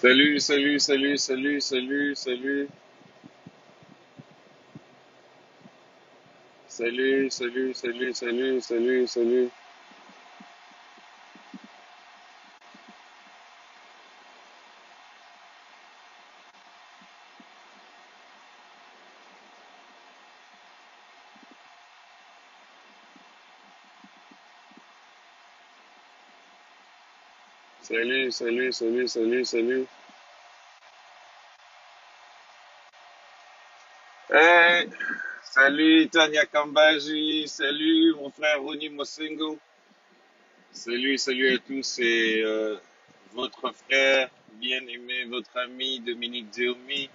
Salut, salut, salut, salut, salut, salut, salut, salut, salut, salut, salut, salut, salut, salut, salut, salut, salut. Hey, salut Tanya Kambaji, salut mon frère Ronnie Mosengo, salut, salut à tous, c'est votre frère bien-aimé, votre ami Dominique Diomi.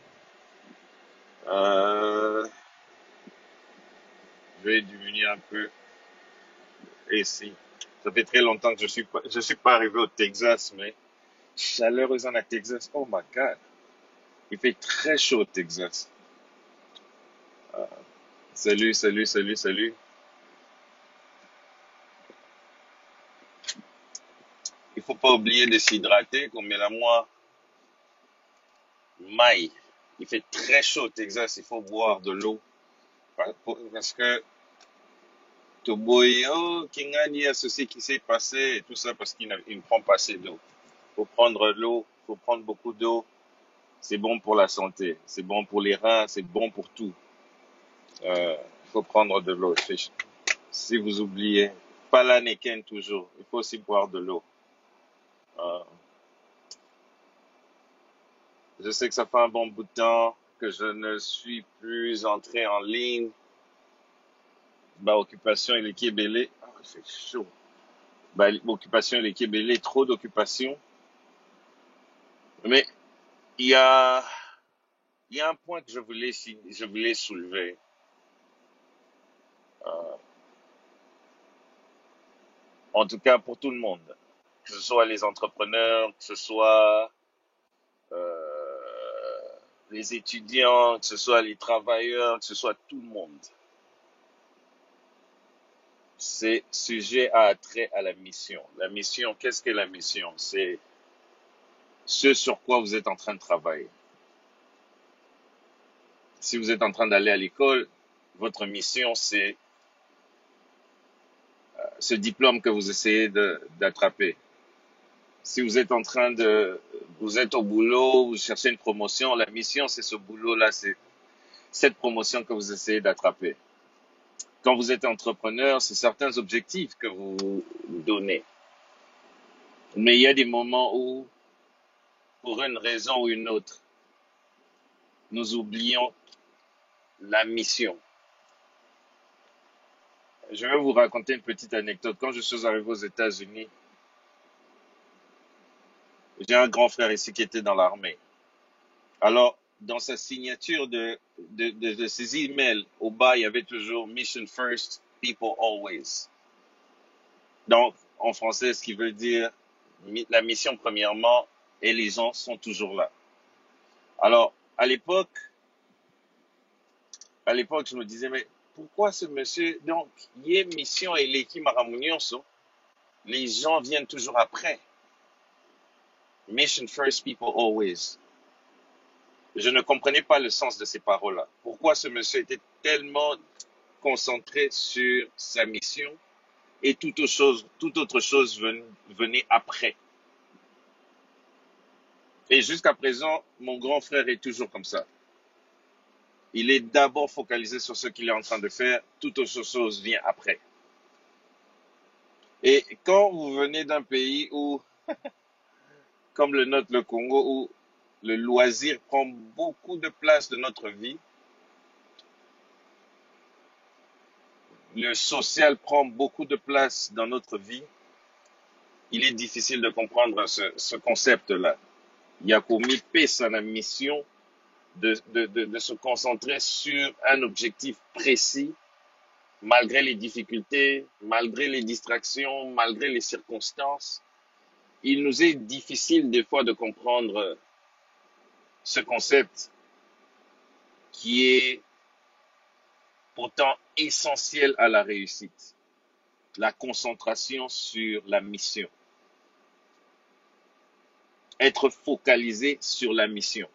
Euh, je vais diminuer un peu ici. Ça fait très longtemps que je suis pas arrivé au Texas, mais chaleureusement à Texas. Oh my God. Il fait très chaud au Texas. Salut, salut, salut, salut. Il faut pas oublier de s'hydrater, comme la moi, maille. Il fait très chaud au Texas, il faut boire de l'eau. Parce que Toboyo, Kingani a ceci qui s'est passé et tout ça parce qu'il ne prend pas assez d'eau. Faut prendre de l'eau, faut prendre beaucoup d'eau. C'est bon pour la santé, c'est bon pour les reins, c'est bon pour tout. Il faut prendre de l'eau. Si vous oubliez, pas la Neken toujours. Il faut aussi boire de l'eau. Euh, Je sais que ça fait un bon bout de temps que je ne suis plus entré en ligne. Bah, occupation et l'équipe belé. Ah, c'est chaud. Bah, occupation et l'équipe belé, trop d'occupation. Mais il y a, il y a un point que je voulais soulever. Euh, En tout cas pour tout le monde. Que ce soit les entrepreneurs, que ce soit euh, les étudiants, que ce soit les travailleurs, que ce soit tout le monde. C'est sujet à attrait à la mission. La mission, qu'est-ce que la mission? C'est ce sur quoi vous êtes en train de travailler. Si vous êtes en train d'aller à l'école, votre mission, c'est ce diplôme que vous essayez d'attraper. Si vous êtes en train vous êtes au boulot, vous cherchez une promotion, la mission, c'est ce boulot-là, c'est cette promotion que vous essayez d'attraper. Quand vous êtes entrepreneur, c'est certains objectifs que vous donnez. Mais il y a des moments où, pour une raison ou une autre, nous oublions la mission. Je vais vous raconter une petite anecdote. Quand je suis arrivé aux États-Unis, j'ai un grand frère ici qui était dans l'armée. Alors, dans sa signature de ses emails, au bas, il y avait toujours Mission First, People Always. Donc, en français, ce qui veut dire la mission premièrement et les gens sont toujours là. Alors, à l'époque, je me disais, mais pourquoi ce monsieur, donc, il y a mission et l'équipe Maramunionso, les gens viennent toujours après. Mission first, people always. Je ne comprenais pas le sens de ces paroles-là. Pourquoi ce monsieur était tellement concentré sur sa mission et toute autre chose venait après. Et jusqu'à présent, mon grand frère est toujours comme ça. Il est d'abord focalisé sur ce qu'il est en train de faire, toute autre chose vient après. Et quand vous venez d'un pays où, comme le nôtre, le Congo, où le loisir prend beaucoup de place de notre vie, le social prend beaucoup de place dans notre vie, il est difficile de comprendre ce concept-là. Il y a commis pesa la mission de se concentrer sur un objectif précis, malgré les difficultés, malgré les distractions, malgré les circonstances. Il nous est difficile des fois de comprendre ce concept qui est pourtant essentiel à la réussite, la concentration sur la mission. être focalisé sur la mission.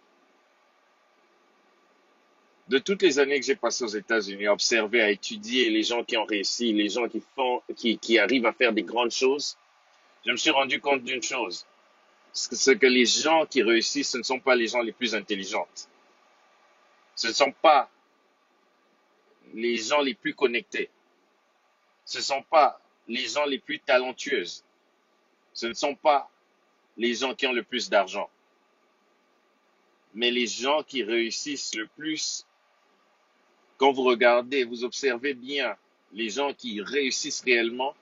De toutes les années que j'ai passées aux États-Unis, à observer, à étudier les gens qui ont réussi, les gens qui arrivent à faire des grandes choses, je me suis rendu compte d'une chose. C'est que les gens qui réussissent, ce ne sont pas les gens les plus intelligents. Ce ne sont pas les gens les plus connectés. Ce ne sont pas les gens les plus talentueuses. Ce ne sont pas les gens qui ont le plus d'argent. Mais les gens qui réussissent le plus, quand vous regardez, vous observez bien les gens qui réussissent réellement,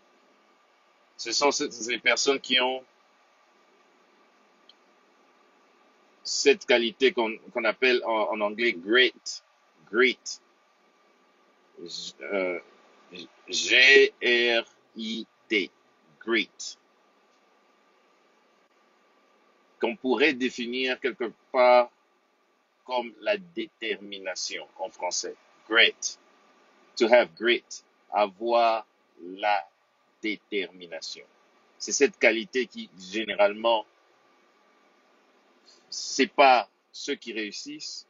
ce sont ces personnes qui ont cette qualité qu'on appelle en anglais great, great, euh, G-R-I-T, great, qu'on pourrait définir quelque part comme la détermination en français. Great, to have great, avoir la détermination. C'est cette qualité qui, généralement, sépare ceux qui réussissent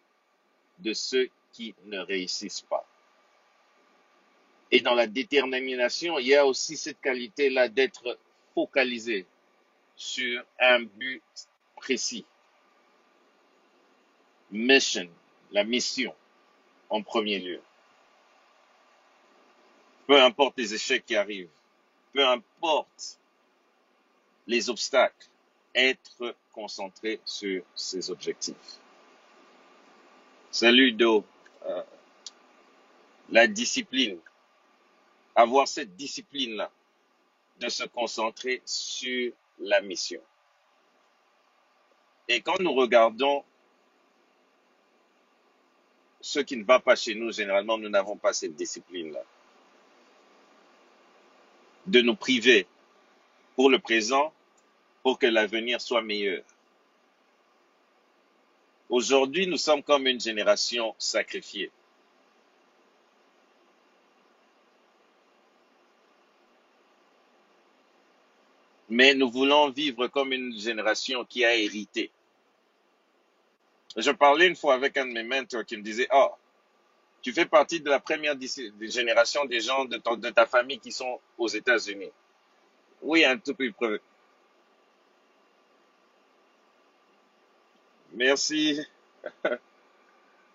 de ceux qui ne réussissent pas. Et dans la détermination, il y a aussi cette qualité-là d'être focalisé sur un but précis. Mission, la mission en premier lieu. Peu importe les échecs qui arrivent, peu importe les obstacles, être concentré sur ses objectifs. Salut Do, la discipline, avoir cette discipline-là, de se concentrer sur la mission. Et quand nous regardons ce qui ne va pas chez nous, généralement, nous n'avons pas cette discipline-là. De nous priver pour le présent, pour que l'avenir soit meilleur. Aujourd'hui, nous sommes comme une génération sacrifiée. Mais nous voulons vivre comme une génération qui a hérité. Je parlais une fois avec un de mes mentors qui me disait, « Oh, tu fais partie de la première génération des gens de ta famille qui sont aux États-Unis. » Oui, un tout petit peu. Merci,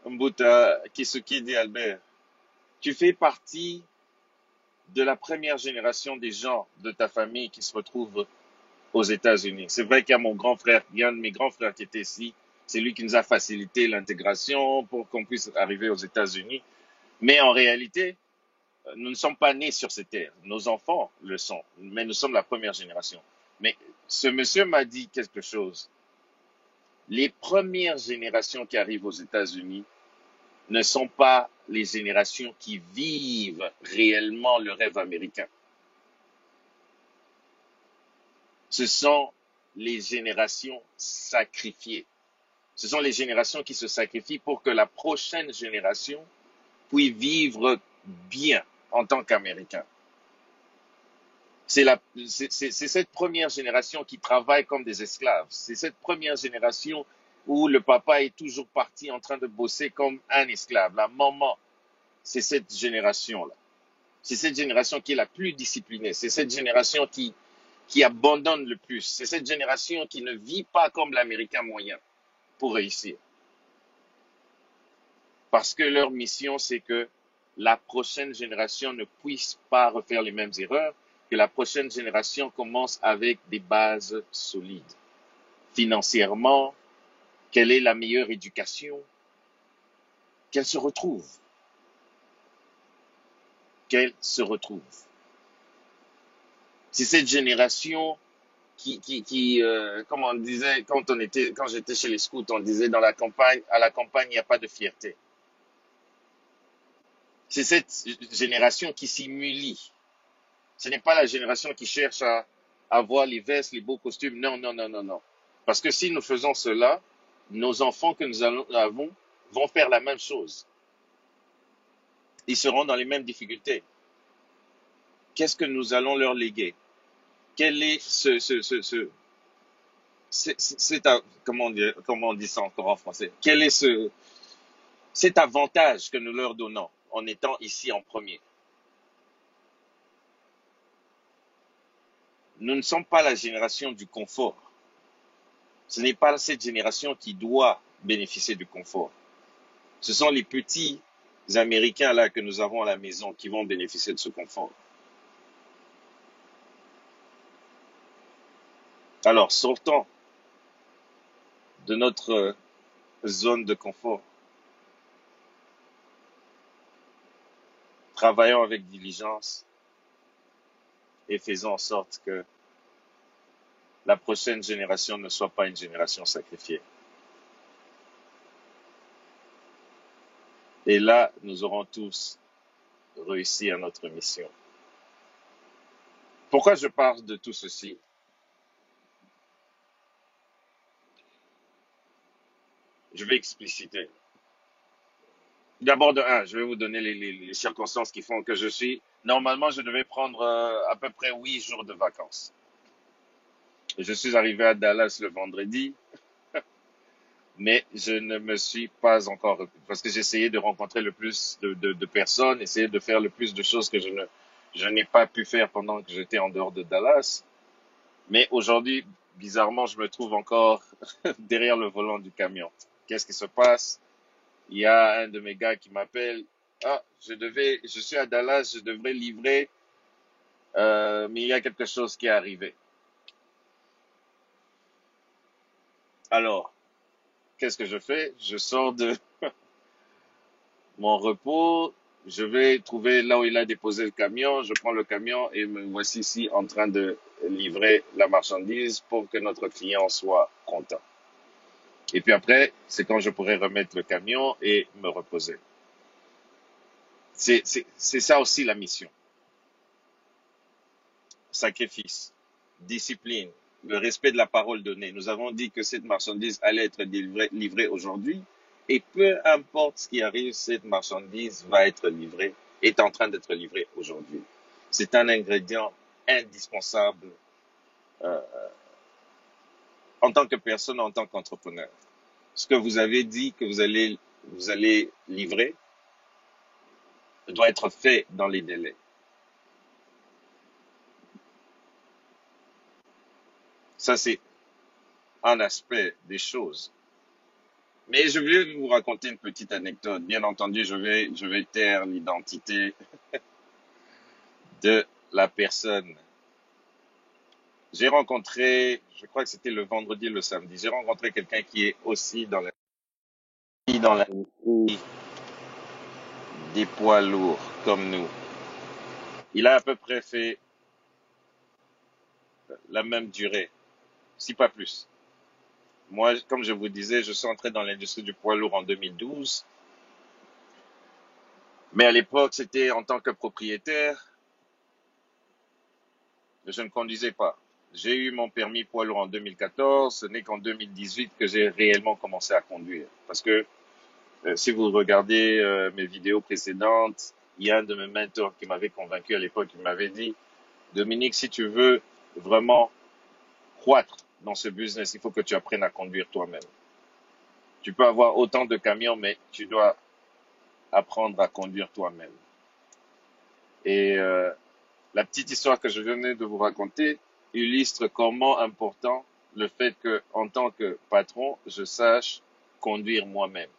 Mbuta Kisuki dit Albert. Tu fais partie de la première génération des gens de ta famille qui se retrouvent aux États-Unis. C'est vrai qu'il y a mon grand frère, il y a un de mes grands frères qui était ici. C'est lui qui nous a facilité l'intégration pour qu'on puisse arriver aux États-Unis. Mais en réalité, nous ne sommes pas nés sur ces terres. Nos enfants le sont, mais nous sommes la première génération. Mais ce monsieur m'a dit quelque chose. Les premières générations qui arrivent aux États-Unis ne sont pas les générations qui vivent réellement le rêve américain. Ce sont les générations sacrifiées. Ce sont les générations qui se sacrifient pour que la prochaine génération puisse vivre bien en tant qu'Américain. C'est cette première génération qui travaille comme des esclaves. C'est cette première génération où le papa est toujours parti en train de bosser comme un esclave. La maman, c'est cette génération-là. C'est cette génération qui est la plus disciplinée. C'est cette génération qui abandonne le plus. C'est cette génération qui ne vit pas comme l'Américain moyen pour réussir. Parce que leur mission, c'est que la prochaine génération ne puisse pas refaire les mêmes erreurs, que la prochaine génération commence avec des bases solides. Financièrement, quelle est la meilleure éducation? Qu'elle se retrouve. Qu'elle se retrouve. C'est cette génération comme on disait, quand j'étais chez les scouts, on disait à la campagne, il n'y a pas de fierté. C'est cette génération qui s'humilie. Ce n'est pas la génération qui cherche à avoir les vestes, les beaux costumes. Non, non, non, non, non. Parce que si nous faisons cela, nos enfants que nous avons vont faire la même chose. Ils seront dans les mêmes difficultés. Qu'est-ce que nous allons leur léguer? Quelle est comment on dit ça encore en français? Quel est cet avantage que nous leur donnons en étant ici en premier? Nous ne sommes pas la génération du confort. Ce n'est pas cette génération qui doit bénéficier du confort. Ce sont les petits Américains là que nous avons à la maison qui vont bénéficier de ce confort. Alors, sortons de notre zone de confort. Travaillons avec diligence et faisons en sorte que la prochaine génération ne soit pas une génération sacrifiée. Et là, nous aurons tous réussi à notre mission. Pourquoi je parle de tout ceci? Je vais expliciter. D'abord, je vais vous donner les circonstances qui font que je suis. Normalement, je devais prendre à peu près 8 jours de vacances. Et je suis arrivé à Dallas le vendredi, mais je ne me suis pas encore repu parce que j'essayais de rencontrer le plus de personnes, essayer de faire le plus de choses que je n'ai pas pu faire pendant que j'étais en dehors de Dallas. Mais aujourd'hui, bizarrement, je me trouve encore derrière le volant du camion. Qu'est-ce qui se passe? Il y a un de mes gars qui m'appelle. Ah, je suis à Dallas, je devrais livrer, mais il y a quelque chose qui est arrivé. Alors, qu'est-ce que je fais? Je sors de mon repos, je vais trouver là où il a déposé le camion, je prends le camion et me voici ici en train de livrer la marchandise pour que notre client soit content. Et puis après, c'est quand je pourrai remettre le camion et me reposer. C'est ça aussi la mission. Sacrifice, discipline, le respect de la parole donnée. Nous avons dit que cette marchandise allait être livrée aujourd'hui. Et peu importe ce qui arrive, cette marchandise va être livrée, est en train d'être livrée aujourd'hui. C'est un ingrédient indispensable euh, en tant que personne, en tant qu'entrepreneur. Ce que vous avez dit que vous allez livrer doit être fait dans les délais. Ça, c'est un aspect des choses. Mais je vais vous raconter une petite anecdote. Bien entendu, je vais taire l'identité de la personne. J'ai rencontré, je crois que c'était le vendredi et le samedi, j'ai rencontré quelqu'un qui est aussi dans l'industrie des poids lourds comme nous. Il a à peu près fait la même durée, si pas plus. Moi, comme je vous disais, je suis entré dans l'industrie du poids lourd en 2012. Mais à l'époque, c'était en tant que propriétaire, je ne conduisais pas. J'ai eu mon permis poids lourd en 2014. Ce n'est qu'en 2018 que j'ai réellement commencé à conduire. Parce que si vous regardez mes vidéos précédentes, il y a un de mes mentors qui m'avait convaincu à l'époque. Il m'avait dit, Dominique, si tu veux vraiment croître dans ce business, il faut que tu apprennes à conduire toi-même. Tu peux avoir autant de camions, mais tu dois apprendre à conduire toi-même. Et la petite histoire que je venais de vous raconter illustre comment important le fait que, en tant que patron, je sache conduire moi-même.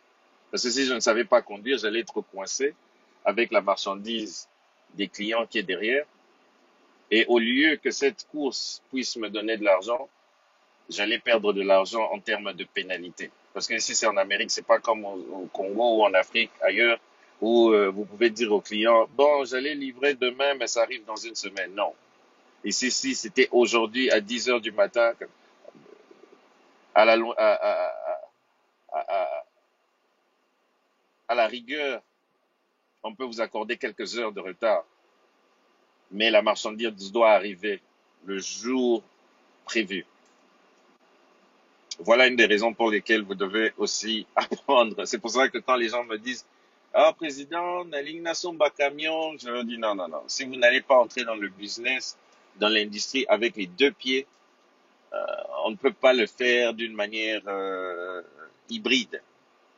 Parce que si je ne savais pas conduire, j'allais être coincé avec la marchandise des clients qui est derrière. Et au lieu que cette course puisse me donner de l'argent, j'allais perdre de l'argent en termes de pénalité. Parce que ici, c'est en Amérique, c'est pas comme au Congo ou en Afrique, ailleurs, où vous pouvez dire au client, bon, j'allais livrer demain, mais ça arrive dans une semaine. Non. Ici, si c'était aujourd'hui à 10 heures du matin, à la, à, à la rigueur, on peut vous accorder quelques heures de retard. Mais la marchandise doit arriver le jour prévu. Voilà une des raisons pour lesquelles vous devez aussi apprendre. C'est pour ça que quand les gens me disent, ah, président, Naling Somba camion, je leur dis non, non, non. Si vous n'allez pas entrer dans le business, dans l'industrie avec les deux pieds, On ne peut pas le faire d'une manière hybride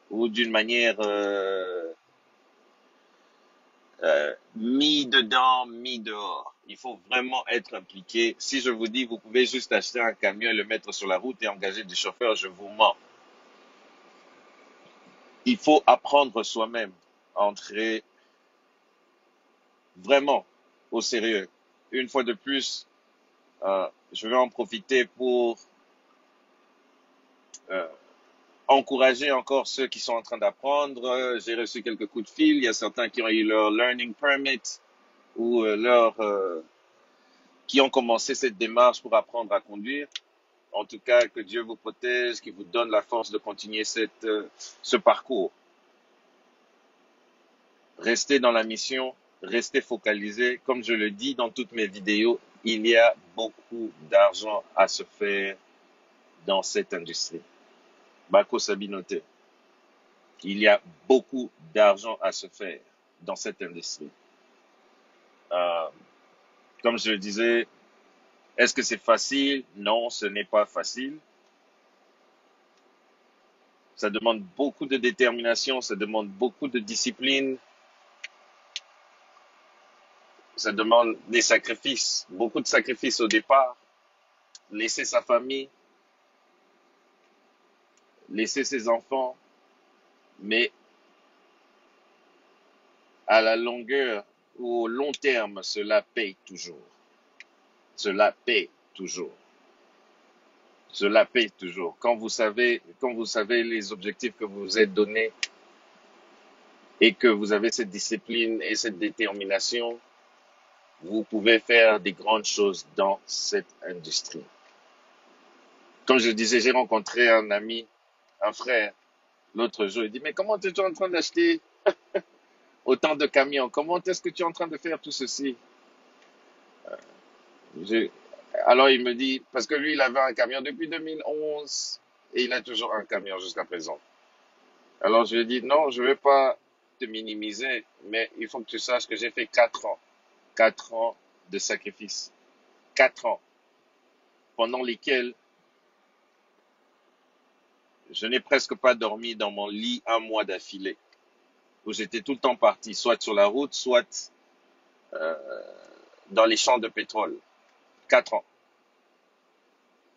ou d'une manière mis dedans, mis dehors. Il faut vraiment être impliqué. Si je vous dis, vous pouvez juste acheter un camion et le mettre sur la route et engager des chauffeurs, je vous mens. Il faut apprendre soi-même à entrer vraiment au sérieux. Une fois de plus, je vais en profiter pour euh, encourager encore ceux qui sont en train d'apprendre. J'ai reçu quelques coups de fil. Il y a certains qui ont eu leur learning permit ou qui ont commencé cette démarche pour apprendre à conduire. En tout cas, que Dieu vous protège, qu'il vous donne la force de continuer ce parcours. Restez dans la mission, restez focalisé. Comme je le dis dans toutes mes vidéos, il y a beaucoup d'argent à se faire dans cette industrie. Bako Sabinote, il y a beaucoup d'argent à se faire dans cette industrie. Euh, comme je le disais, est-ce que c'est facile? Non, ce n'est pas facile. Ça demande beaucoup de détermination, ça demande beaucoup de discipline, ça demande des sacrifices, beaucoup de sacrifices au départ. Laisser sa famille, laisser ses enfants, mais à la longueur ou au long terme, cela paye toujours. Cela paye toujours. Cela paye toujours. Quand vous savez les objectifs que vous vous êtes donnés et que vous avez cette discipline et cette détermination, vous pouvez faire des grandes choses dans cette industrie. Comme je disais, j'ai rencontré un ami, un frère, l'autre jour. Il dit, mais comment es-tu en train d'acheter autant de camions? Comment est-ce que tu es en train de faire tout ceci? Je- Alors il me dit, parce que lui, il avait un camion depuis 2011 et il a toujours un camion jusqu'à présent. Alors je lui ai dit, non, je ne vais pas te minimiser, mais il faut que tu saches que j'ai fait 4 ans. 4 ans de sacrifice. 4 ans pendant lesquels je n'ai presque pas dormi dans mon lit un mois d'affilée. Où j'étais tout le temps parti, soit sur la route, soit euh, dans les champs de pétrole. 4 ans.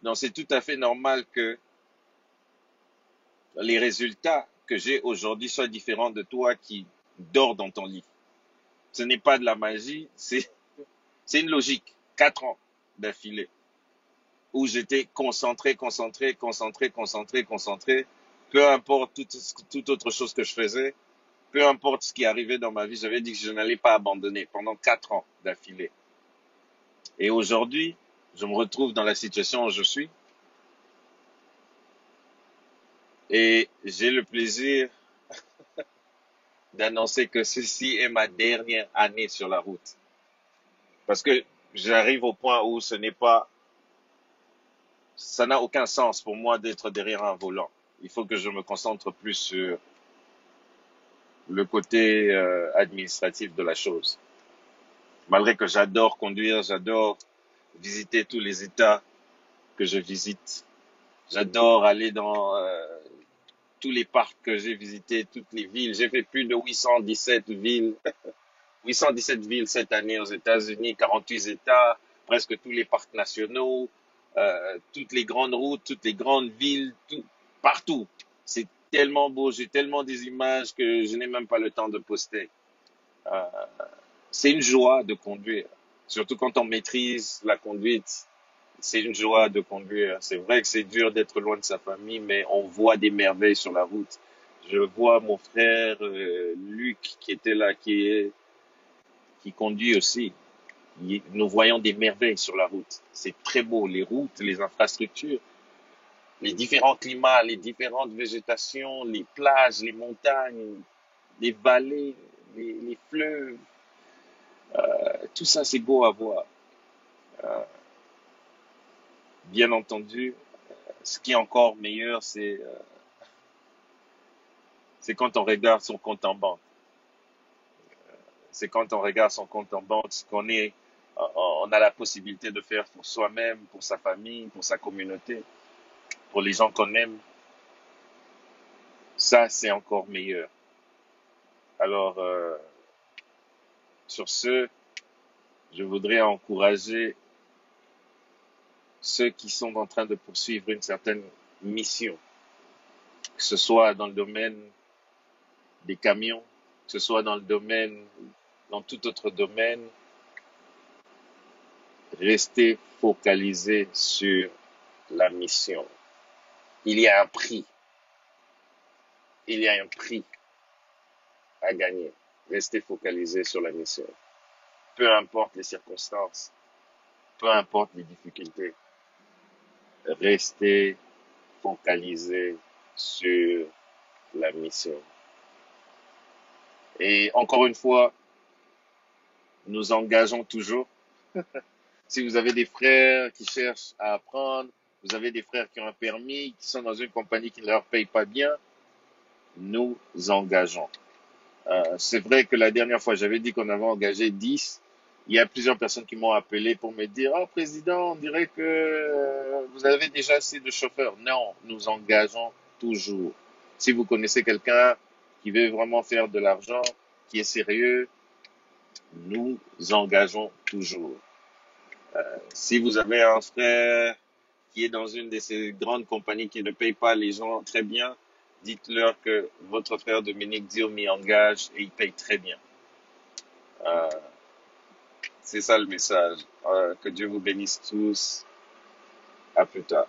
Donc c'est tout à fait normal que les résultats que j'ai aujourd'hui soient différents de toi qui dors dans ton lit. Ce n'est pas de la magie, c'est une logique. 4 ans d'affilée où j'étais concentré, concentré, concentré, concentré, concentré. Peu importe toute autre chose que je faisais, peu importe ce qui arrivait dans ma vie, j'avais dit que je n'allais pas abandonner pendant 4 ans d'affilée. Et aujourd'hui, je me retrouve dans la situation où je suis et j'ai le plaisir d'annoncer que ceci est ma dernière année sur la route. Parce que j'arrive au point où ça n'a aucun sens pour moi d'être derrière un volant. Il faut que je me concentre plus sur le côté administratif de la chose. Malgré que j'adore conduire, j'adore visiter tous les États que je visite. J'adore aller dans tous les parcs que j'ai visités, toutes les villes. J'ai fait plus de 817 villes, 817 villes cette année aux États-Unis, 48 États, presque tous les parcs nationaux, toutes les grandes routes, toutes les grandes villes, partout. C'est tellement beau, j'ai tellement des images que je n'ai même pas le temps de poster. Euh, c'est une joie de conduire, surtout quand on maîtrise la conduite. C'est une joie de conduire. C'est vrai que c'est dur d'être loin de sa famille, mais on voit des merveilles sur la route. Je vois mon frère Luc qui était là, qui conduit aussi. Nous voyons des merveilles sur la route. C'est très beau, les routes, les infrastructures, les différents climats, les différentes végétations, les plages, les montagnes, les vallées, les fleuves. Tout ça, c'est beau à voir. Euh, Bien entendu, ce qui est encore meilleur, c'est quand on regarde son compte en banque. C'est quand on regarde son compte en banque, qu'on est on a la possibilité de faire pour soi-même, pour sa famille, pour sa communauté, pour les gens qu'on aime, ça, c'est encore meilleur. Alors, sur ce, je voudrais encourager ceux qui sont en train de poursuivre une certaine mission, que ce soit dans le domaine des camions, que ce soit dans le domaine, dans tout autre domaine, restez focalisés sur la mission. Il y a un prix. Il y a un prix à gagner. Restez focalisés sur la mission. Peu importe les circonstances, peu importe les difficultés, restez focalisés sur la mission. Et encore une fois, nous engageons toujours. Si vous avez des frères qui cherchent à apprendre, vous avez des frères qui ont un permis, qui sont dans une compagnie qui ne leur paye pas bien, nous engageons. C'est vrai que la dernière fois, j'avais dit qu'on avait engagé 10. Il y a plusieurs personnes qui m'ont appelé pour me dire, oh, président, on dirait que vous avez déjà assez de chauffeurs. Non, nous engageons toujours. Si vous connaissez quelqu'un qui veut vraiment faire de l'argent, qui est sérieux, nous engageons toujours. Si vous avez un frère qui est dans une de ces grandes compagnies qui ne paye pas les gens très bien, dites-leur que votre frère Dominique Dio m'y engage et il paye très bien. Euh, c'est ça le message. Que Dieu vous bénisse tous. À plus tard.